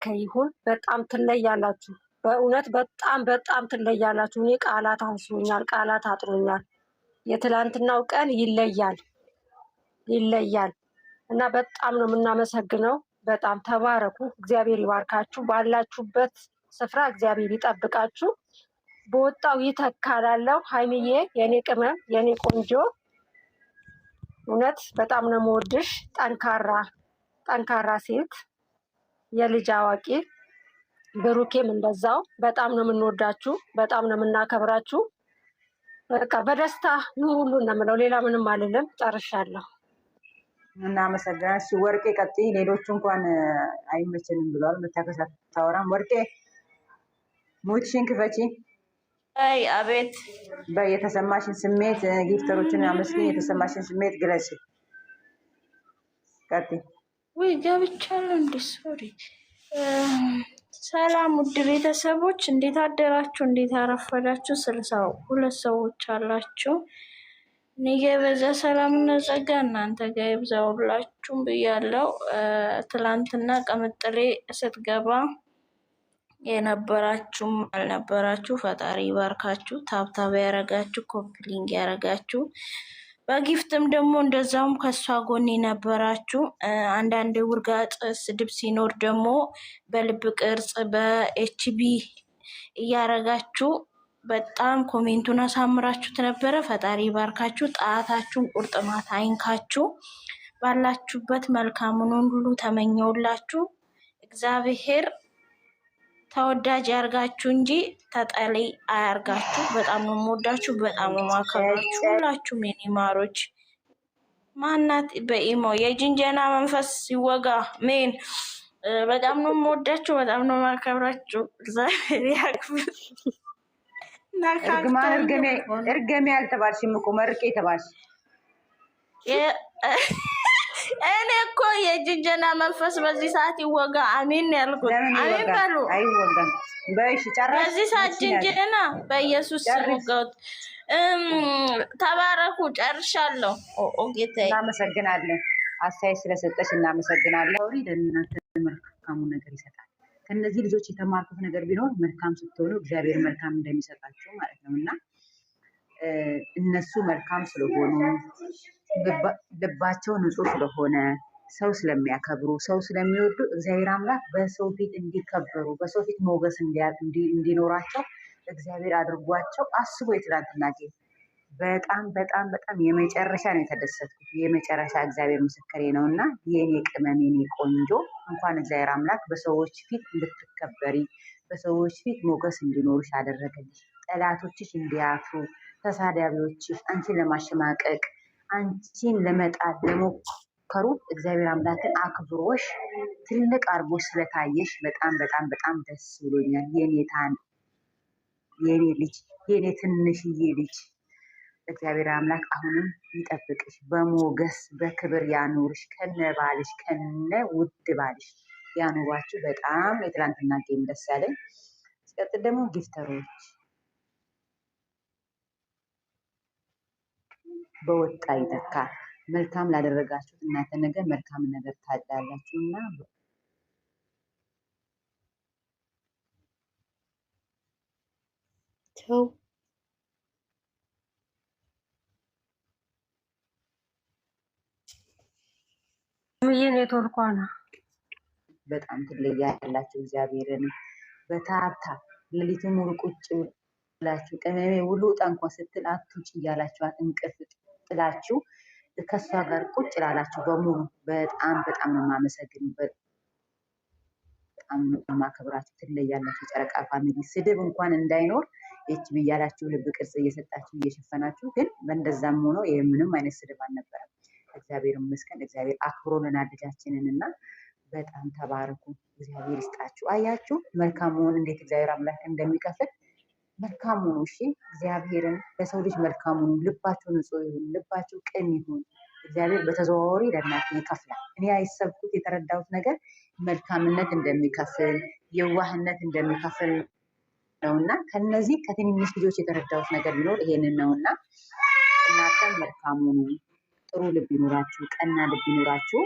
የተባረከ ይሁን። በጣም ትለያላችሁ። በእውነት በጣም ትለያላችሁ። እኔ ቃላት አንሶኛል፣ ቃላት አጥሮኛል። የትላንትናው ቀን ይለያል እና በጣም ነው የምናመሰግነው። በጣም ተባረኩ። እግዚአብሔር ይባርካችሁ። ባላችሁበት ስፍራ እግዚአብሔር ይጠብቃችሁ። በወጣው ይተካላለው። ሀይሚዬ የኔ ቅመም የኔ ቆንጆ እውነት በጣም ነው የምወድሽ። ጠንካራ ሴት፣ የልጅ አዋቂ። ብሩኬም እንደዛው በጣም ነው የምንወዳችሁ፣ በጣም ነው የምናከብራችሁ። በቃ በደስታ ኑሩልን ነው የምለው። ሌላ ምንም አልልም። ጨርሻለሁ። እናመሰግናለን። ወርቄ ቀጥይ። ሌሎቹ እንኳን አይመችንም ብለዋል። መታከሳት ታወራም። ወርቄ ሙትሽን ክፈቺ። አይ አቤት። የተሰማሽን ስሜት ጊፍተሮችን አመስግኝ። የተሰማሽን ስሜት ግለጪ። ቀጥይ። ወይ ገብቻለሁ እንዴ? ሶሪ። ሰላም ውድ ቤተሰቦች፣ እንዴት አደራችሁ? እንዴት አረፈዳችሁ? 62 ሰዎች አላችሁ። እኔ ጋ በዛ ሰላምና ጸጋ እናንተ ጋር ይብዛውላችሁም ብያለሁ። ትላንትና ቀምጥሌ ስትገባ የነበራችሁም አልነበራችሁ ፈጣሪ ይባርካችሁ። ታብታብ ያረጋችሁ፣ ኮፕሊንግ ያረጋችሁ፣ በጊፍትም ደግሞ እንደዛውም ከሷ ጎን የነበራችሁ፣ አንዳንድ ውርጋጥ ስድብ ሲኖር ደግሞ በልብ ቅርጽ በኤችቢ እያረጋችሁ በጣም ኮሜንቱን አሳምራችሁት ነበረ። ፈጣሪ ይባርካችሁ። ጣታችሁን ቁርጥማት አይንካችሁ። ባላችሁበት መልካሙን ሁሉ ተመኘውላችሁ። እግዚአብሔር ተወዳጅ ያርጋችሁ እንጂ ተጠሊ አያርጋችሁ። በጣም ነው የምወዳችሁ፣ በጣም ነው የማከብራችሁ ሁላችሁም የኔ ማሮች። ማናት በኢሞ የጅንጀና መንፈስ ሲወጋ ሜን በጣም ነው የምወዳችሁ፣ በጣም ነው የማከብራችሁ። እግዚአብሔር ያክብር። እርገሜ ያልተባልሽም እኮ መርቄ ተባልሽ። እኔ እኮ የጅንጀና መንፈስ በዚህ ሰዓት ይወጋ። አሜን ያልኩት። አሜን በሉ። አይወጋም። በእሺ ጨረሽ። በዚህ ሰዓት ጅንጀና በኢየሱስ ወጋውት። ተባረኩ። ጨርሻለሁ። ጌታዬ እናመሰግናለን። አስተያየት ስለሰጠሽ እናመሰግናለን። ለእናንተ መልካሙ ነገር ይሰጣል። ከነዚህ ልጆች የተማርኩት ነገር ቢኖር መልካም ስትሆኑ እግዚአብሔር መልካም እንደሚሰጣቸው ማለት ነው እና እነሱ መልካም ስለሆኑ ልባቸው ንጹህ ስለሆነ ሰው ስለሚያከብሩ ሰው ስለሚወዱ እግዚአብሔር አምላክ በሰው ፊት እንዲከበሩ በሰው ፊት ሞገስ እንዲኖራቸው እግዚአብሔር አድርጓቸው። አስቦ የትላንትና ጌታ በጣም የመጨረሻ ነው የተደሰትኩት። የመጨረሻ እግዚአብሔር ምስክሬ ነው እና የኔ ቅመም የኔ ቆንጆ እንኳን እግዚአብሔር አምላክ በሰዎች ፊት እንድትከበሪ በሰዎች ፊት ሞገስ እንዲኖርሽ አደረገልሽ። ጠላቶችሽ እንዲያፍሩ፣ ተሳዳቢዎችሽ አንቺን ለማሸማቀቅ አንቺን ለመጣል ለሞከሩ እግዚአብሔር አምላክን አክብሮሽ ትልቅ አርጎሽ ስለታየሽ በጣም ደስ ብሎኛል። የኔ ልጅ የኔ ትንሽዬ ልጅ እግዚአብሔር አምላክ አሁንም ይጠብቅሽ፣ በሞገስ በክብር ያኑርሽ፣ ከነ ባልሽ ከነ ውድ ባልሽ ያኑሯችሁ። በጣም የትላንትና ጌም ደስ ያለኝ። ሲቀጥል ደግሞ ጊፍተሮች በወጣ ይተካ። መልካም ላደረጋችሁት እናንተ ነገር መልካም ነገር ታዳላችሁ እና ተው ኔትወርኳ ነው። በጣም ትለያላችሁ። እግዚአብሔርን በታብታ ሌሊቱን ሙሉ ቁጭ ብላችሁ ቅመሜ ውሉ ጠንኳ ስትል አትውጭ እያላችኋት እንቅልፍ ጥላችሁ ከሷ ጋር ቁጭ ላላችሁ በሙሉ በጣም ነው የማመሰግነው። በጣም ነው የማከብራችሁ። ትለያላችሁ። ጨረቃ ፋሚሊ ስድብ እንኳን እንዳይኖር ኤችቢ እያላችሁ ልብ ቅርጽ እየሰጣችሁ እየሸፈናችሁ፣ ግን በእንደዛም ሆኖ ምንም አይነት ስድብ አልነበረም። እግዚአብሔር ይመስገን። እግዚአብሔር አክብሮልናል ልጃችንን እና በጣም ተባረኩ። እግዚአብሔር ይስጣችሁ። አያችሁ መልካሙን እንዴት እግዚአብሔር አምላክ እንደሚከፍል። መልካሙን እሺ፣ እግዚአብሔርን ለሰው ልጅ መልካሙን ልባቸው ንጹህ ይሁን፣ ልባቸው ቅን ይሁን። እግዚአብሔር በተዘዋዋሪ ለእናንተ ይከፍላል። እኔ ያሰብኩት የተረዳሁት ነገር መልካምነት እንደሚከፍል የዋህነት እንደሚከፍል ነውና ከነዚህ ከትንንሽ ልጆች የተረዳሁት ነገር ቢኖር ይሄንን ነውና እናንተም መልካሙን ጥሩ ልብ ይኖራችሁ፣ ቀና ልብ ይኖራችሁ።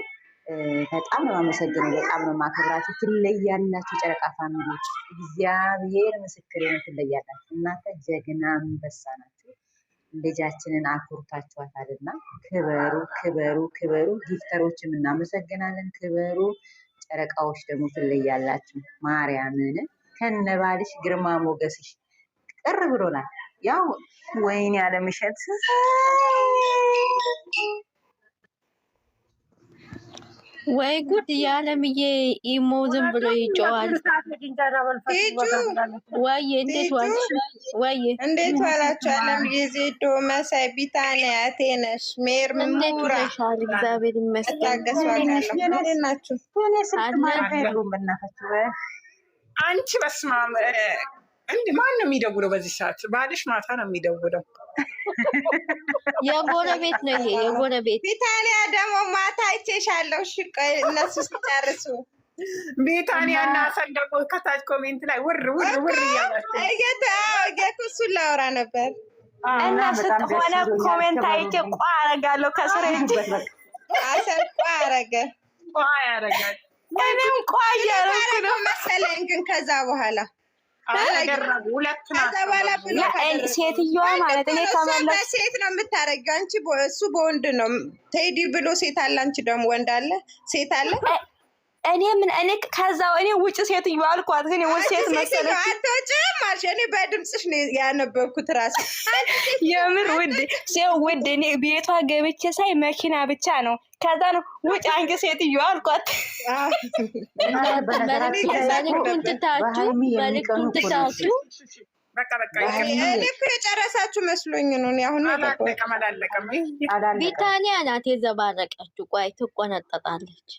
በጣም ነው የማመሰግነው። በጣም ነው የማከብራችሁ። ትለያላችሁ ጨረቃ ፋሚሊዎች፣ እግዚአብሔር ምስክሬ ነው። ትለያላችሁ። እናንተ ጀግና አንበሳ ናችሁ። ልጃችንን አኩርታችኋታልና ክበሩ፣ ክበሩ፣ ክበሩ። ጊፍተሮችም እናመሰግናለን። ክበሩ። ጨረቃዎች ደግሞ ትለያላችሁ። ማርያምን ከነባልሽ ግርማ ሞገስሽ ቅር ብሎናል። ያው ወይኔ ያለምሸት ወይ ጉድ! የዓለምዬ ኢሞ ዝም ብሎ ይጮዋል። ወይ እንዴት ዋልሽ? ወይ እንዴት ዋላችሁ? ዓለምዬ፣ ዜዶ፣ መሳይ፣ ቢታንያ፣ ቴነሽ፣ ሜር፣ ምሙራ፣ እግዚአብሔር ይመስገን። ታገሷታለሁ ናችሁ። አንቺ በስመ አብ! እንደ ማን ነው የሚደውለው በዚህ ሰዓት? ባልሽ ማታ ነው የሚደውለው። የጎረቤት ነው ይሄ፣ የጎረቤት። ቢታንያ ደግሞ ማታ አይቼሻለሁ። እሺ ቆይ እነሱ ሲጨርሱ ቢታንያ እና ሰን ደግሞ ከታች ኮሜንት ላይ ውር ውር ውር እያላችሁ እሱን ላወራ ነበር እና ስትሆነ ኮሜንት አይቼ ቋ አረጋለሁ ከስር እንጂ አሰን ቋ አረገ ያረጋል። እኔም ቋ እያረኩ ነው መሰለኝ። ግን ከዛ በኋላ ሴትዮዋ ማለት እኔ ከመለስ ሴት ነው የምታረጊው አንቺ። እሱ በወንድ ነው ቴዲ ብሎ ሴት አለ፣ አንቺ ደግሞ ወንድ አለ ሴት አለ። እኔ ምን እኔ ከዛው እኔ ውጭ ሴትዮዋ አልኳት፣ ግን ውጭ ሴት መሰለኝ። አትወጪም አልሽ። እኔ በድምፅሽ ነው ያነበብኩት ራሱ። የምር ውድ እኔ ቤቷ ገብቼ ሳይ መኪና ብቻ ነው። ከዛ ነው ውጭ አንቺ ሴትዮዋ አልኳት። መልዕክቱን ትታችሁ እኔ እኮ የጨረሳችሁ መስሎኝ ነው። አሁን ቢታንያ ናት የዘባረቀችው። ቆይ ትቆነጠጣለች።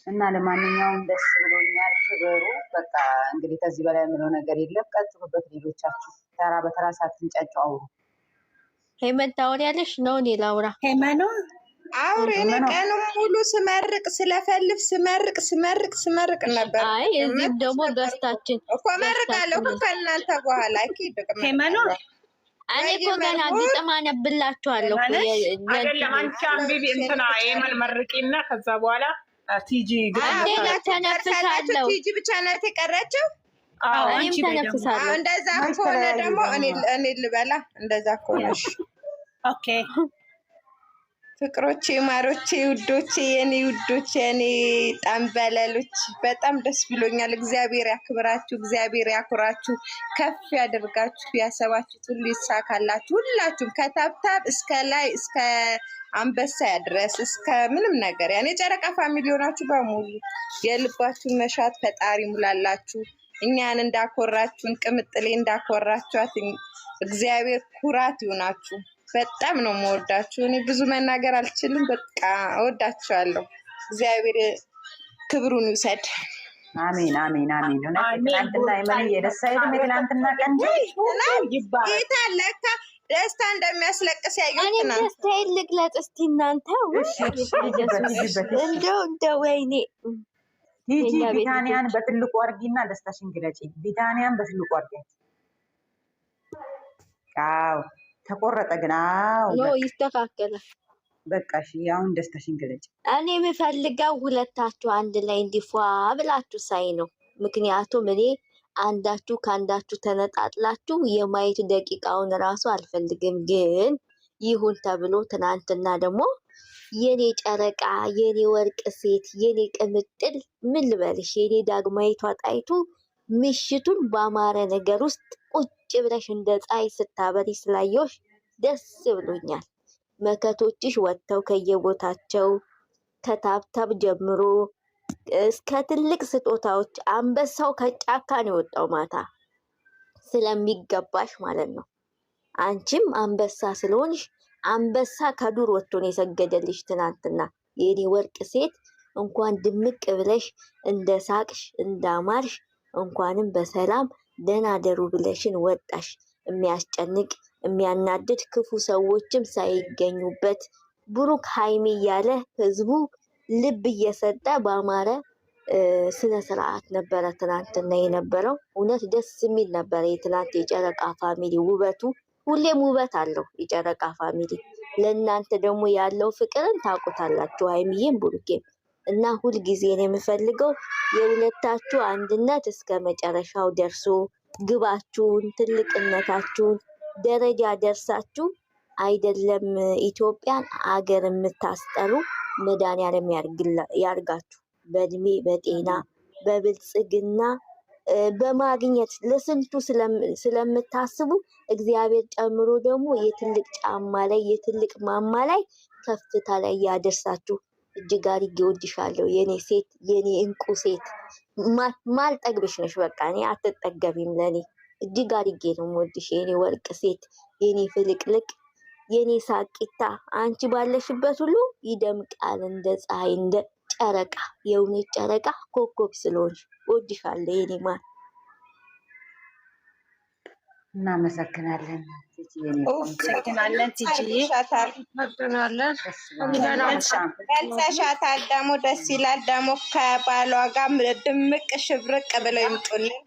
እና ለማንኛውም ደስ ብሎኛል። ክበሩ። በቃ እንግዲህ ከዚህ በላይ የምለው ነገር የለም። ቀጥሉበት። ሌሎቻችሁ ተራ በተራ ሳትንጫጩ አውሩ። ሄመን ታወሪያለሽ ነው? እኔ ላውራ። ሄመኑ አውሬ ቀኑን ሙሉ ስመርቅ ስለፈልፍ ስመርቅ ነበር። አይ እዚህም ደግሞ ገዝታችን እኮ መርቃለሁ ከእናንተ በኋላ ሄመኑ እኔ እኮ ገና ግጥም አነብላችኋለሁ። አይደለም አንቺ አንቢቢ እንትና ሄመን መርቂና ከዛ በኋላ ቲጂ ተነፍሳለሁ። ቲጂ ብቻ ናት የቀረችው። እኔም ተነፍሳለሁ። እንደዛ ከሆነ ደግሞ እኔ ልበላ። እንደዛ ከሆነሽ ኦኬ። ፍቅሮቼ፣ ማሮቼ፣ ውዶቼ፣ የኔ ውዶች፣ የኔ ጠንበለሎች በጣም ደስ ብሎኛል። እግዚአብሔር ያክብራችሁ፣ እግዚአብሔር ያኩራችሁ፣ ከፍ ያደርጋችሁ፣ ያሰባችሁት ሁሉ ይሳካላችሁ። ሁላችሁም ከታብታብ እስከ ላይ እስከ አንበሳ ያድረስ እስከ ምንም ነገር ያኔ ጨረቃ ፋሚሊ ሆናችሁ በሙሉ የልባችሁን መሻት ፈጣሪ ሙላላችሁ። እኛን እንዳኮራችሁን ቅምጥሌ እንዳኮራችኋት እግዚአብሔር ኩራት ይሆናችሁ። በጣም ነው የምወዳችሁ። እኔ ብዙ መናገር አልችልም። በቃ እወዳችኋለሁ። እግዚአብሔር ክብሩን ይውሰድ። አሜን አሜን አሜን። ትናንትና የመን የደሳ ሄድም የትናንትና ቀን ጌታ ለካ ደስታ እንደሚያስለቅስ ያዩት እኔም ደስታዬን ልግለጽ እስቲ እናንተ። እንደው ወይኔ ሂጂ ቢታንያን በትልቁ አርጊና ደስታሽን ግለጪ። ቢታንያን በትልቁ አርጊያት። አዎ ተቆረጠ ግን ኖ ይስተካከላል። በቃ እሺ፣ አሁን ደስታሽን ግለጪ። እኔ የምፈልገው ሁለታችሁ አንድ ላይ እንዲፏ ብላችሁ ሳይ ነው። ምክንያቱም እኔ አንዳችሁ ከአንዳችሁ ተነጣጥላችሁ የማየት ደቂቃውን እራሱ አልፈልግም። ግን ይሁን ተብሎ ትናንትና ደግሞ የኔ ጨረቃ፣ የኔ ወርቅ ሴት፣ የኔ ቅምጥል ምን ልበልሽ፣ የኔ ዳግማዊቷ ጣይቱ ምሽቱን በአማረ ነገር ውስጥ ቁጭ ብለሽ እንደ ፀሐይ ስታበሪ ስላየሁሽ ደስ ብሎኛል። መከቶችሽ ወጥተው ከየቦታቸው ከታብታብ ጀምሮ እስከ ትልቅ ስጦታዎች አንበሳው ከጫካ ነው የወጣው ማታ ስለሚገባሽ ማለት ነው። አንቺም አንበሳ ስለሆንሽ አንበሳ ከዱር ወጥቶ ነው የሰገደልሽ ትናንትና። የኔ ወርቅ ሴት እንኳን ድምቅ ብለሽ እንደ ሳቅሽ እንዳማርሽ እንኳንም በሰላም ደህና ደሩ ብለሽን ወጣሽ። የሚያስጨንቅ የሚያናድድ ክፉ ሰዎችም ሳይገኙበት ብሩክ ሀይሚ እያለ ህዝቡ ልብ እየሰጠ በአማረ ስነ ስርዓት ነበረ ትናንትና የነበረው። እውነት ደስ የሚል ነበረ የትናንት የጨረቃ ፋሚሊ ውበቱ። ሁሌም ውበት አለው የጨረቃ ፋሚሊ። ለእናንተ ደግሞ ያለው ፍቅርን ታውቁታላችሁ። ሀይሚዬም ብሩኬም እና ሁልጊዜ ነው የምፈልገው የሁለታችሁ አንድነት እስከ መጨረሻው ደርሶ ግባችሁን ትልቅነታችሁን ደረጃ ደርሳችሁ አይደለም ኢትዮጵያን አገር የምታስጠሩ መድኃኒዓለም ያርጋችሁ በእድሜ በጤና በብልጽግና በማግኘት ለስንቱ ስለምታስቡ እግዚአብሔር ጨምሮ ደግሞ የትልቅ ጫማ ላይ የትልቅ ማማ ላይ ከፍታ ላይ ያደርሳችሁ። እጅግ አድርጌ እወድሻለሁ የኔ ሴት የኔ እንቁ ሴት ማልጠግብሽ ነሽ። በቃ እኔ አትጠገቢም ለኔ እጅግ አድርጌ ነው የምወድሽ የኔ ወርቅ ሴት የኔ ፍልቅልቅ የኔ ሳቂታ። አንቺ ባለሽበት ሁሉ ይደምቃል እንደ ፀሐይ እንደ ጨረቃ የእውነት ጨረቃ ኮከብ ስለሆንሽ እወድሻለሁ የኔ ማር። እናመሰግናለን እናመሰግናለን ቲጂዬ ገልጸሻታል። ደግሞ ደስ ይላል። ደግሞ ከባሏ ጋር ድምቅ ሽብርቅ ብለው ይምጡልን።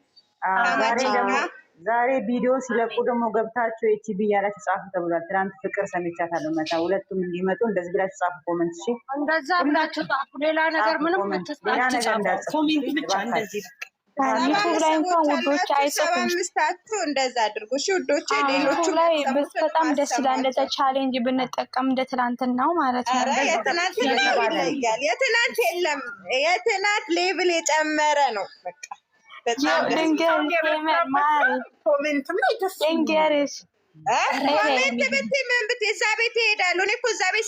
ዛሬ ቪዲዮ ሲለቁ ደግሞ ገብታችሁ ኤችቢ እያላችሁ ጻፉ ተብሏል። ትናንት ፍቅር ሰምቻታለሁ። መታ ሁለቱም እንዲመጡ እንደዚህ ብላችሁ ጻፉ ኮመንት። እሺ እንደዛ ብላችሁ ጻፉ። ሌላ ነገር ምንም ኮሜንት ብቻ እንደዚህ ዩቱብ ላይ እንኳን ውዶች አይጽፉም። አምስታችሁ እንደዛ አድርጉ እሺ ውዶች። ሌሎቹ ላይ በጣም ደስ ይላል። እንደዛ ቻሌንጅ ብንጠቀም እንደ ትናንትናው ማለት ነው። ኧረ የትናንት ይለያል። የትናንት የለም። የትናንት ሌቭል የጨመረ ነው። በቃ ኮሜንት ብትይ ምን ብትይ እዛ ቤት ይሄዳሉ። እኔ እኮ እዛ ቤት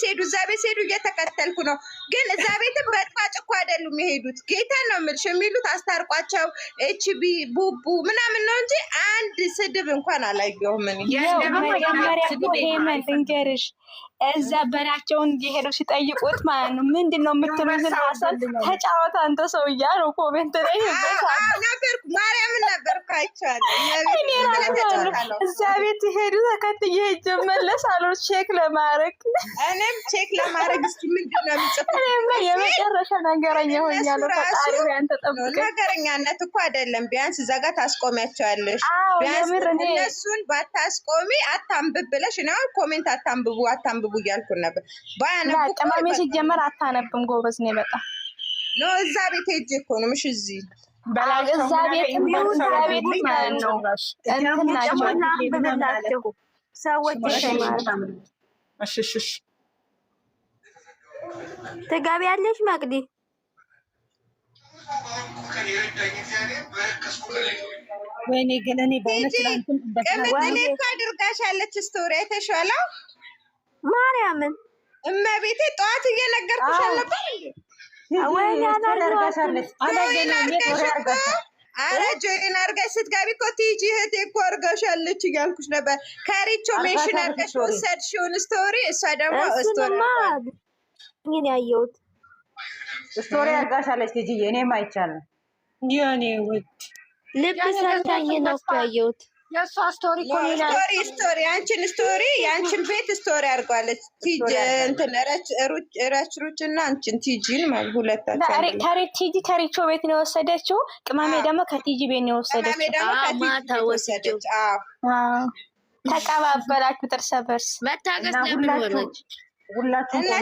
ሲሄዱ እየተከተልኩ ነው። ግን እዛ ቤትም በጥባጭ እኮ አይደሉም የሄዱት። ጌታ ነው የምልሽ የሚሉት አስታርቋቸው ኤችቢ ቡቡ ምናምን ነው እንጂ አንድ ስድብ እንኳን አላየሁም። መጀመሪያ እኮ ሄመን ልንገርሽ እዛ በላቸውን እየሄዱ ሲጠይቁት ማለት ነው ምንድን ነው የምትሉትን ሀሳብ ተጫወት አንተ ሰው እያሉ ኮሜንት ላይ ነበርኩ። ማርያምን ነበርኩ አይቼዋለሁ። እዛ ቤት ሄዱ ተከትዬ ሄጄ እመለሳለሁ ቼክ ለማድረግ። እኔም ቼክ ለማድረግ እስኪ ምንድን ነው የሚጽፉት? የመጨረሻ ነገረኛ ሆኛለሁ። ፈጣሪ ያንተ ጠብቀኝ። ነገረኛነት እኮ አይደለም። ቢያንስ እዛ ጋር ታስቆሚያቸዋለሽ። ቢያንስ እነሱን ባታስቆሚ አታንብብ ብለሽ ነው ኮሜንት አታንብቡ እያልኩ ነበር። ቅመሜ ሲጀመር አታነብም ጎበዝ ነው በጣም ነው። እዛ ቤት ሄጄ እኮ ነው ምሽ እዚህ እዛ ቤት ማለት ነው እንትናቸው ሰዎች ትገቢያለሽ መቅዲ? ወይኔ ግን እኔ በእውነት ቅምጥሌ እኮ አድርጋሻለች ስቶሪ አይተሽዋል? ማርያምን እመቤቴ ጠዋት እየነገርኩሽ አልነበር እንዴ? ወይኔ አላደረጋሻለች። አረ ጆይን አድርገሽ ስትገቢ እኮ ቲጂ እህቴ እኮ አድርጋሻለች እያልኩሽ ነበር። ከሪቾ ሜንሽን አድርገሽ ወሰድሽውን ስቶሪ እሷ ደግሞ ስቶሪ ምን ያየሁት ስቶሪ አድርጋሻለች ቲጂ። እኔም አይቻለሁ። የኔ ውድ ልብ ሰታኝ ነው ያየሁት። የእሷ ስቶሪ ስቶሪ አንቺን ስቶሪ የአንቺን ቤት ስቶሪ አድርጓለች። ቲጂ እንትን ረች እና አንቺን ቲጂን ማለት ሁለታቸው ቲጂ ከሪቾ ቤት ነው የወሰደችው። ቅመሜ ደግሞ ከቲጂ ቤት ነው የወሰደችው። ማታ ወሰደች። ተቀባበላችሁ እርስ በርስ መታገስ ለምን ሆነች? እና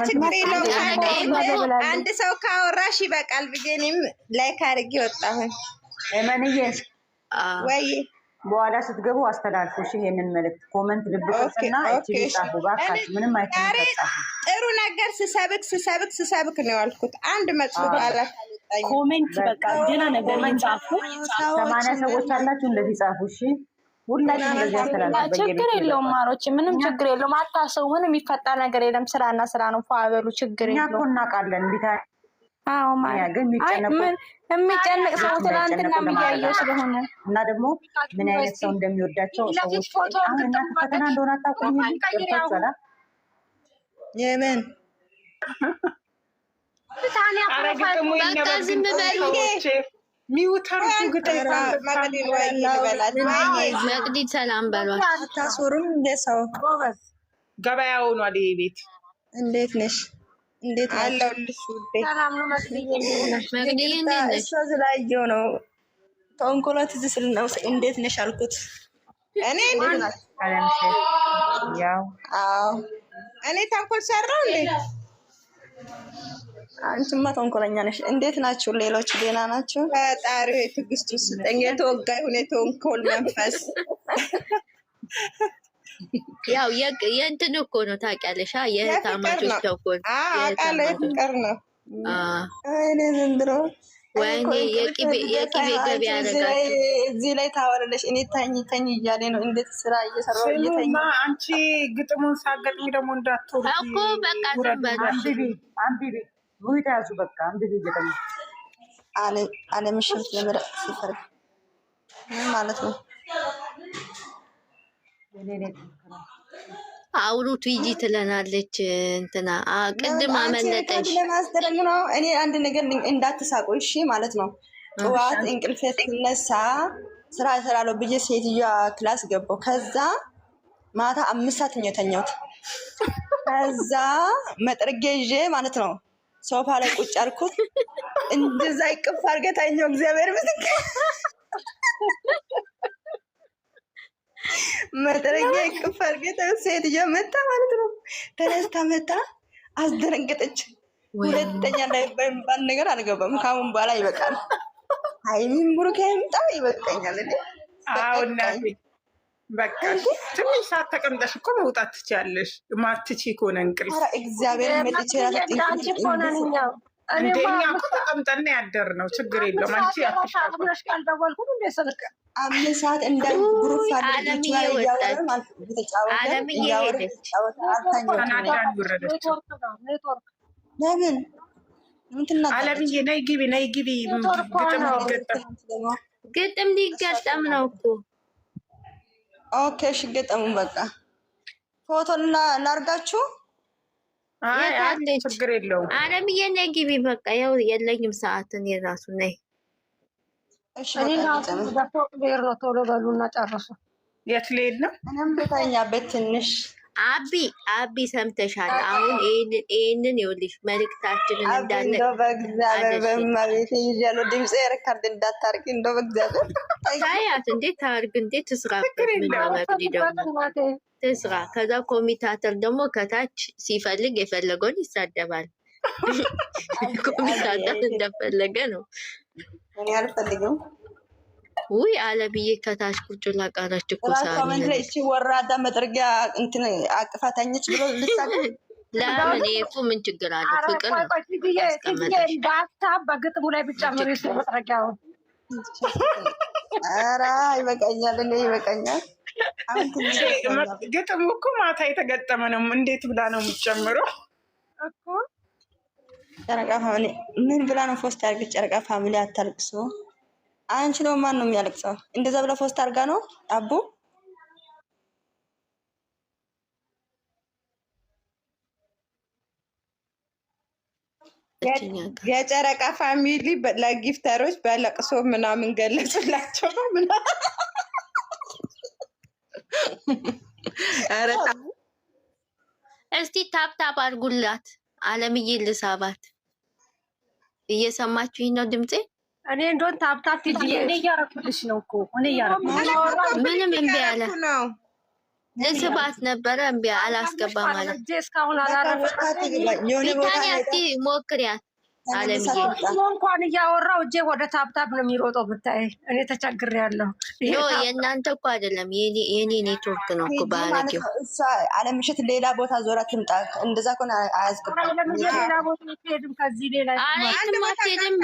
ችግር የለውም። አንድ ሰው ካወራሽ ይበቃል ብዬ እኔም ላይክ አድርጌ ወጣሁኝ። እመንዬ ወይ በኋላ ስትገቡ አስተላልፉ። እሺ ይሄንን መልእክት ኮመንት ልብ ቅርጽና እቺ ጻፉ ባካችሁ። ምንም አይተነጻፉ። ጥሩ ነገር ስሰብክ ነው ያልኩት። አንድ መጥፎ ቃላት ኮሜንት በቃ ደህና ነገር ጻፉ። 80 ሰዎች አላችሁ እንደዚህ ጻፉ። እሺ ሁላችንም እንደዚህ አስተላልፉ። ችግር የለውም ማሮች፣ ምንም ችግር የለውም። አታስቡ። ምንም የሚፈጠር ነገር የለም። ስራና ስራ ነው። ፏበሉ ችግር የለውም። እኛ እኮ እናውቃለን ቢታ አዎ ማለት የሚጨነቅ ሰው ትናንትና እያየሁ ስለሆነ እና ደግሞ ምን አይነት ሰው እንደሚወዳቸው ሰዎች አሁን እናንተ ፈተና እንደሆነ አታውቁም። ገብታችኋል? የምን ዝም በሉ መቅዲ ሰላም በሏት። ታስሩም እንደ ሰው ገበያ ሆኗል ይሄ ቤት። እንዴት ነሽ? እንዴት አለሁልሽ ውዴ። መቅዲ እንዴት ነሽ? እሷ ስላየሁ ነው ተንኮሏ ትዝ ስል ነው እንዴት ነሽ አልኩት። እኔ ያው አዎ እኔ ተንኮል ሰራው እንዴ? አንቺማ ተንኮለኛ ነሽ። እንዴት ናችሁ ሌሎች? ደህና ናችሁ? ፈጣሪ ትዕግስቱ ስጠኝ። የተወጋ ይሁን የተንኮል መንፈስ ያው የእንትን እኮ ነው ታውቂያለሽ፣ የእህታማቾች ተንኮል አቃለ ፍቅር ነው። እኔ ዘንድሮ ወይኔ የቅቤ ገበያ ያደረጋችሁ እዚህ ላይ ታወራለሽ። እኔ ተኝ እያለ ነው። እንዴት ስራ እየሰራሁ እየተኛ አንቺ ግጥሙን ሳገጥሚ ደግሞ እንዳትወርጂ እኮ በቃ ዝም በላሽ። አንብቢ ሙይ ታዙ በቃ አንብቢ ገጠም አለምሽም ለምራ ሲፈርግ ምን ማለት ነው? አውሩት ሂጂ ትለናለች እንትና ቅድም አመለጠሽ ለማስደረግ ነው። እኔ አንድ ነገር እንዳትሳቁ እሺ ማለት ነው። ጠዋት እንቅልፌ ስነሳ ስራ እሰራለሁ ብዬ ሴትዮዋ ክላስ ገባሁ። ከዛ ማታ 5 ሰዓት ነው የተኛሁት። ከዛ መጥረጊያ ይዤ ማለት ነው ሶፋ ላይ ቁጭ አልኩት። እንደዛ ይቅፍ አድርጌ ተኛሁ። እግዚአብሔር ይመስገን። መጥረጊያ ይቅፍ አድርጌ ሴትዮዋ መጣ ማለት ነው። ተነስታ መጣ አስደነገጠች። ሁለተኛ ላይ በሚባል ነገር አልገባም። ካሁን በኋላ ይበቃል። ሀይሚን ብሩክ ይምጣ ይበቃኛል። እናቴ በቃ ትንሽ ሰዓት ተቀምጠሽ እኮ መውጣት ትችያለሽ። ማትቺ ከሆነ እንቅልፍ ኧረ እግዚአብሔር መጥቼ እንደኛ እኮ ተቀምጠን ያደር ነው። ችግር የለውም። አንቺ አትሽቃብለሽ ካልደወልኩ እንደ ስልክ 5 ሰዓት እንደ ግሩፕ አለምዬ ወጣች። አለምዬ ሄደች። ለምን አለምዬ ነይ ግቢ ነይ ግቢ። ግጥም ሊገጠም ነው እኮ። ኦኬ እሺ ገጠሙ በቃ ፎቶ ላርጋችሁ። ችግር የለውም። አለምዬ ነይ ግቢ በቃ። ያው የለኝም ሰዓትን የራሱ ነይ። እሺ በፎቅ ብሄር ነው። ቶሎ በሉና ጨርሱ። የት ልሄድ ነው? እኔም ልተኛበት ትንሽ። አቢ ሰምተሻል? አሁን ይሄንን ይኸውልሽ መልእክታችንን እንዳለ እንደው በእግዚአብሔር በመቤት ይያለው ድምጼ ሪካርድ እንዳታርቂ እንደው በእግዚአብሔር ታያት። እንዴት ታርግ እንዴት ትስራበት ምን አመጣ ደግሞ ትስራ። ከዛ ኮሚታተር ደግሞ ከታች ሲፈልግ የፈለገውን ይሳደባል። ኮሚታተር እንደፈለገ ነው። እኔ አልፈልግም። ውይ አለምዬ ከታች ቁጭ ላቃረች እኮ ሳሚ እቺ ወራዳ መጥረጊያ እንትን አቅፋታኝች ብሎ ልሳደብ። ለምን እኮ ምን ችግር አለ? ፍቅር ዳታ በግጥሙ ላይ ብቻ ምሪ መጥረጊያው። ኧረ ይበቃኛል፣ እኔ ይበቃኛል። ግጥሙ እኮ ማታ የተገጠመ ነው። እንዴት ብላ ነው የምትጨምረው እኮ? ጨረቃ ፋሚሊ ምን ብላ ነው ፖስት ያርገች? ጨረቃ ፋሚሊ አታልቅሱ። አንቺ ነው ማን ነው የሚያለቅሰው? እንደዛ ብላ ፖስት አርጋ ነው አቡ የጨረቃ ፋሚሊ ለጊፍተሮች በለቅሶ ምናምን ገለጹላቸው ነው ምናምን። እስቲ ታፕታፕ አድርጉላት። አለምዬ ልሳባት። እየሰማችሁኝ ነው ድምጼ? እኔ እንደውን ታፕታፕ እኔ እያረኩልሽ ነው እኮ እኔ እያረኩልሽ። ምንም እምቢ አለ። ልስባት ነበረ እምቢ አላስገባ ማለት እስካሁን አላረፈም። ቢታንያቲ ሞክሪያት አለምዬ። እንኳን እያወራው እጄ ወደ ታፕታፕ ነው የሚሮጠው። ብታይ እኔ ተቸግሬያለሁ። የእናንተ እኮ አይደለም የኔ ኔትወርክ ነው እኮ ባለጌው። አለምሸት ሌላ ቦታ ዞራ ትምጣ። እንደዛ ከሆነ አያስገባም። ሌላ ቦታ ትሄድም ከዚህ ሌላ አትሄድም።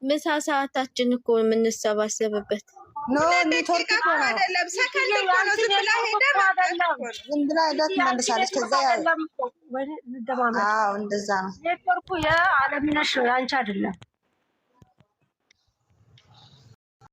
ምሳ ሰዓታችን እኮ የምንሰባሰብበት ኖ ኔትወርክ እኮ ነው አይደለም። ሰከንድ እኮ ነው። ዝም ብላ ሄዳ ዝም ብላ ሄዳ ትመልሳለች። ከዛ እንደዛ ነው ኔትወርኩ የአለምነሽ ነው፣ ያንቺ አይደለም።